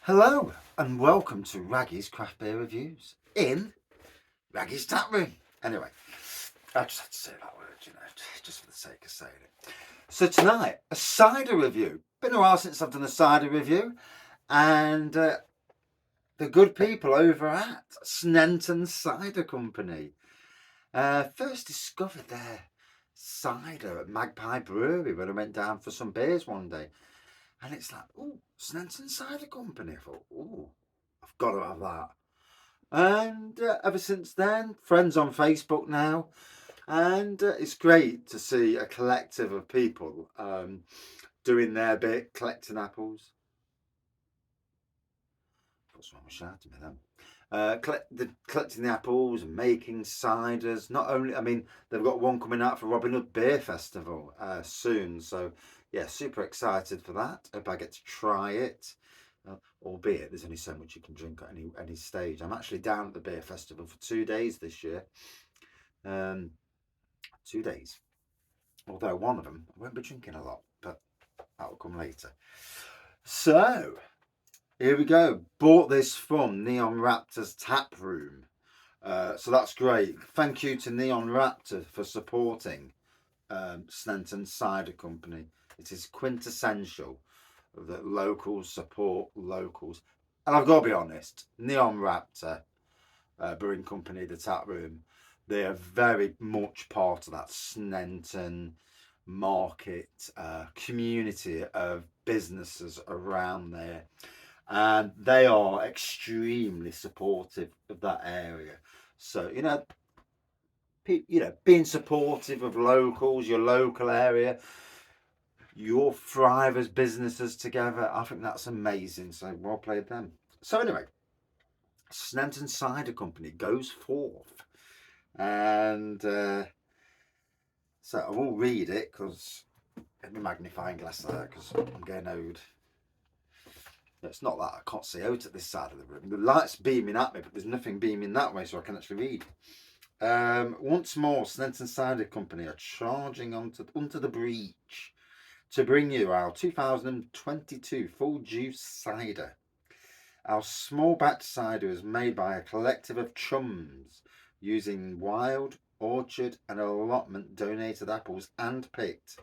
Hello and welcome to Raggy's Craft Beer Reviews in Raggy's Taproom. Anyway, I just had to say that word, just for the sake of saying it. So tonight, a cider review. Been a while since I've done a cider review, and the good people over at Sneinton Cider Company first discovered their cider at Magpie Brewery when I went down for some beers one day. And it's like, oh, Sneinton Cider Company. I thought, oh, I've got to have that. And ever since then, friends on Facebook now. And it's great to see a collective of people doing their bit, collecting apples. What's wrong with shouting at them? Collecting the apples and making ciders. Not only, I mean, they've got one coming out for Robin Hood Beer Festival soon. So, yeah, super excited for that. Hope I get to try it. Albeit there's only so much you can drink at any stage. I'm actually down at the beer festival for 2 days this year. 2 days. Although one of them I won't be drinking a lot, but that will come later. So here we go. Bought this from Neon Raptor's Taproom. So that's great. Thank you to Neon Raptor for supporting Sneinton Cider Company. It is quintessential that locals support locals. And I've got to be honest, Neon Raptor Brewing Company, the Taproom, they are very much part of that Sneinton market community of businesses around there. And they are extremely supportive of that area. So, being supportive of locals, your local area, your thrive as businesses together. I think that's amazing. So well played them. So anyway, Sneinton Cider Company goes forth, and so I will read it because get my magnifying glass there because I'm getting old. It's not that I can't see out at this side of the room. The light's beaming at me, but there's nothing beaming that way, so I can actually read. Once more, Sneinton Cider Company are charging onto the breach to bring you our 2022 full juice cider. Our small batch cider is made by a collective of chums using wild, orchard and allotment donated apples hand-picked,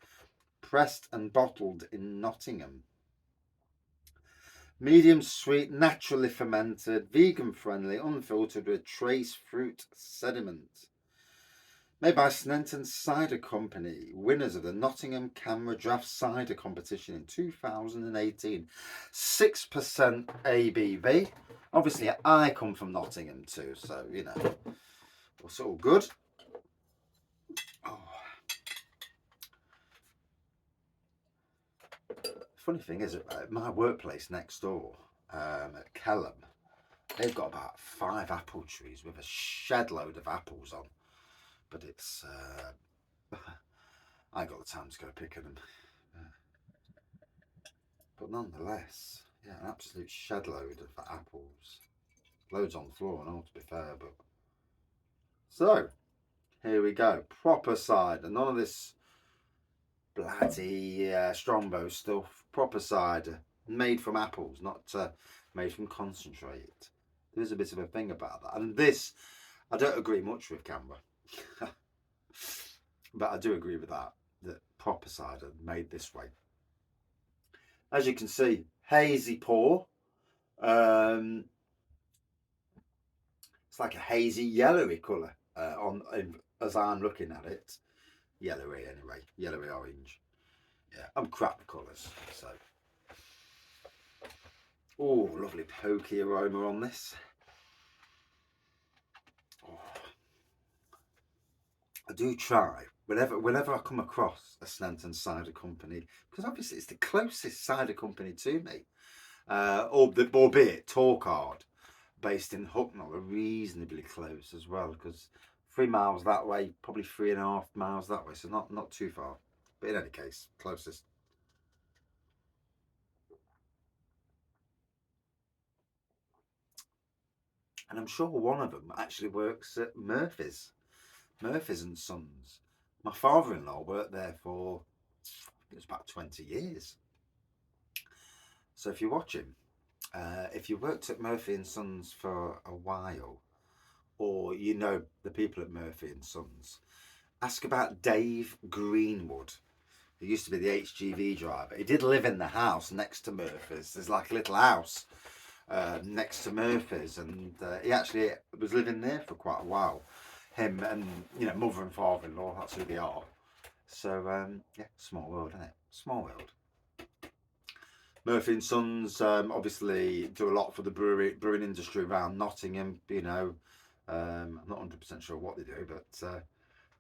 pressed and bottled in Nottingham. Medium sweet, naturally fermented, vegan friendly, unfiltered with trace fruit sediment. Made by Sneinton Cider Company, winners of the Nottingham Camera Draft Cider Competition in 2018. 6% ABV. Obviously, I come from Nottingham too, so, it's all good. Oh. Funny thing is, at my workplace next door, at Kelham, they've got about 5 apple trees with a shed load of apples on. But it's I ain't got the time to go picking them. But nonetheless, yeah, an absolute shed load of apples. Loads on the floor and all, to be fair. But so here we go, proper cider. None of this bloody Strongbow stuff. Proper cider, made from apples, not made from concentrate. There's a bit of a thing about that, and this I don't agree much with Canberra. But I do agree with that proper cider made this way. As you can see, hazy pour. It's like a hazy yellowy colour as I'm looking at it. Yellowy anyway, yellowy orange. Yeah, I'm crap with colours. So, oh, lovely pokey aroma on this. Oh. I do try whenever I come across a Sneinton Cider Company, because obviously it's the closest cider company to me, albeit Torkard, based in Hucknall, are reasonably close as well, because 3 miles that way, probably 3.5 miles that way, so not too far. But in any case, closest. And I'm sure one of them actually works at Murphy's and Sons. My father-in-law worked there for, I think it was about 20 years. So if you watch him, If you worked at Murphy and Sons for a while, or you know the people at Murphy and Sons, ask about Dave Greenwood. He used to be the HGV driver. He did live in the house next to Murphy's. There's like a little house next to Murphy's, and he actually was living there for quite a while. Him and mother and father-in-law, that's who they are. So yeah, small world, isn't it? Small world. Murphy and Sons obviously do a lot for the brewing industry around Nottingham. I'm not 100% sure what they do, but I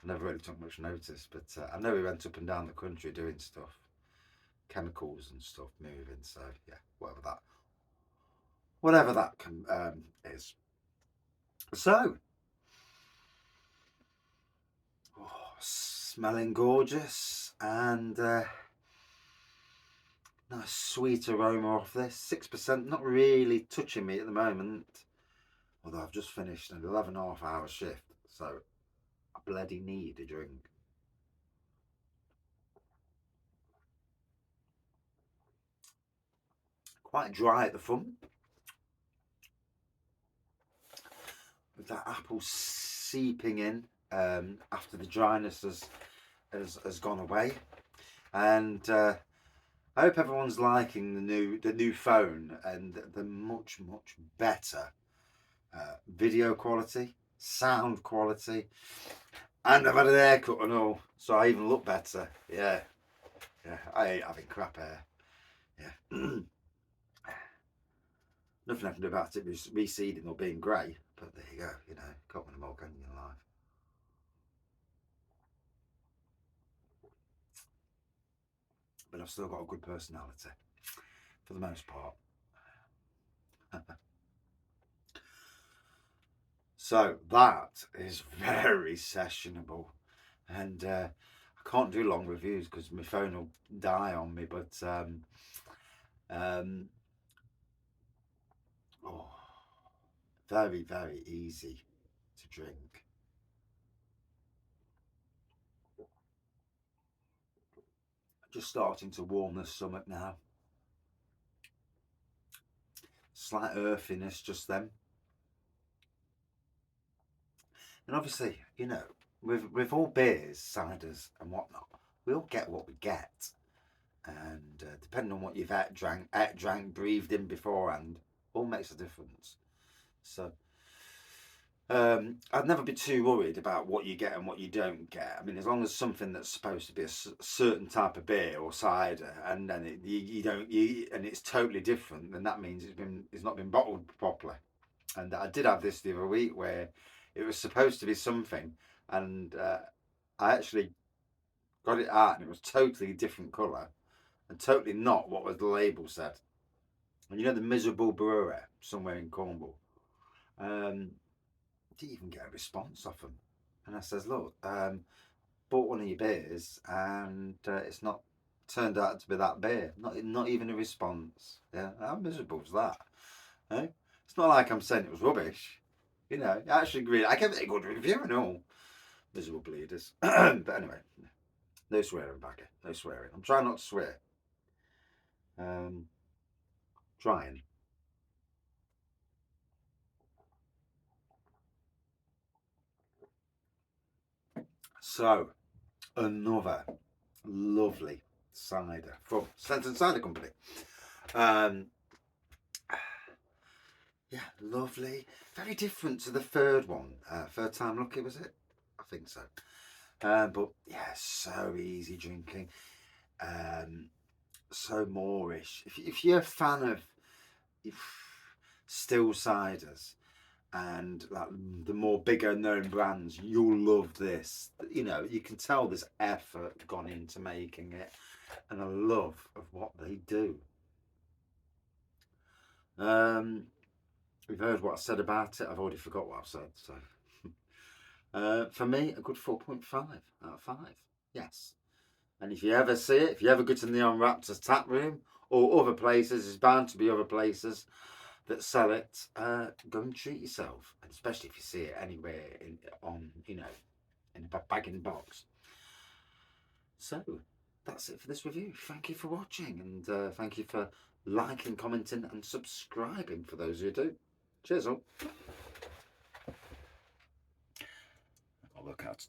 never really took much notice. But I know he went up and down the country doing stuff, chemicals and stuff moving. So yeah, whatever that is. So, smelling gorgeous and nice sweet aroma off this. 6%, not really touching me at the moment. Although I've just finished an 11.5-hour shift, so I bloody need a drink. Quite dry at the front, with that apple seeping in after the dryness has gone away. And I hope everyone's liking the new phone and the much better video quality, sound quality, and I've had an haircut and all, so I even look better. Yeah, I ain't having crap hair. Yeah. Nothing I can do about it receding or being grey, but there you go, can't win them all, can you, in life? But I've still got a good personality, for the most part. So that is very sessionable, and I can't do long reviews because my phone will die on me, but oh, very easy to drink. Just starting to warm the stomach now. Slight earthiness just then. And obviously, with all beers, ciders and whatnot, we all get what we get. And depending on what you've drank, breathed in beforehand, all makes a difference. So I'd never be too worried about what you get and what you don't get. I mean, as long as something that's supposed to be a certain type of beer or cider, and then and it's totally different, then that means it's not been bottled properly. And I did have this the other week where it was supposed to be something, and I actually got it out, and it was totally different colour, and totally not what was the label said. And the miserable brewer somewhere in Cornwall. Didn't even get a response off them. And I says, look, bought one of your beers and it's not turned out to be that beer. Not even a response. Yeah, how miserable was that? Eh? It's not like I'm saying it was rubbish. Actually agree. I gave it a good review and all. Miserable bleeders. But anyway, no swearing, Baggy. No swearing. I'm trying not to swear. Trying. So, another lovely cider from Sneinton Cider Company. Yeah, lovely. Very different to the third one. Third time lucky, was it? I think so. But yeah, so easy drinking. So moreish. If you're a fan of still ciders and like the more bigger known brands, you'll love this. You can tell there's effort gone into making it, and a love of what they do. We've heard what I said about it. I've already forgot what I've said. So, for me, a good 4.5 out of 5. Yes. And if you ever see it, if you ever go to Neon Raptor's tap room or other places, there's bound to be other places that sell it. Go and treat yourself, and especially if you see it anywhere in a bag box. So that's it for this review. Thank you for watching, and thank you for liking, commenting and subscribing for those who do. Cheers all. I'll look out.